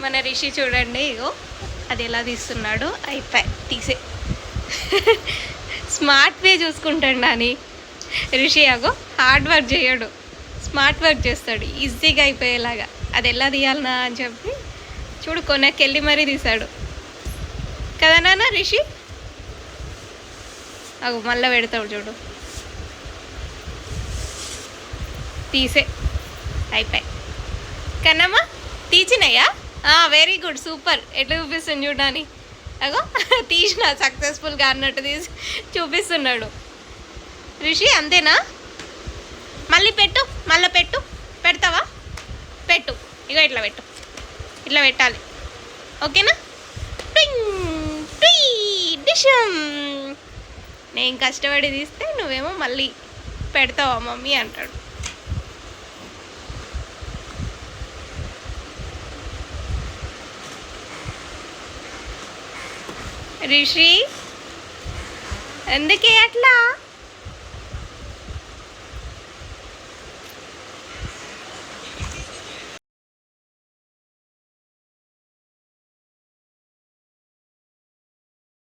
మన రిషి చూడండి, ఇగో అది ఎలా తీస్తున్నాడు. అయిపోయి తీసే స్మార్ట్ వే చూసుకుంటాడు నాని. రిషి అగో హార్డ్ వర్క్ చేయడు, స్మార్ట్ వర్క్ చేస్తాడు, ఈజీగా అయిపోయేలాగా. అది ఎలా తీయాలనా అని చెప్పి చూడు కొనకెళ్ళి మరీ తీశాడు కదా నాన్న రిషి. అగో మళ్ళీ పెడతాడు చూడు, తీసే అయిపోయి. కన్నమ్మా తీసినాయా? Very good, super. ఎట్లా చూపిస్తుంది చూడని. అగో తీసిన సక్సెస్ఫుల్గా అన్నట్టు తీసి చూపిస్తున్నాడు రిషి. అంతేనా? మళ్ళీ పెట్టు, మళ్ళీ పెట్టు. పెడతావా? పెట్టు. ఇగో ఇట్లా పెట్టు, ఇట్లా పెట్టాలి. ఓకేనా? డిషం. నేను కష్టపడి తీస్తే నువ్వేమో మళ్ళీ పెడతావా మమ్మీ అంటాడు. రిషి ఎందుకే అట్లా?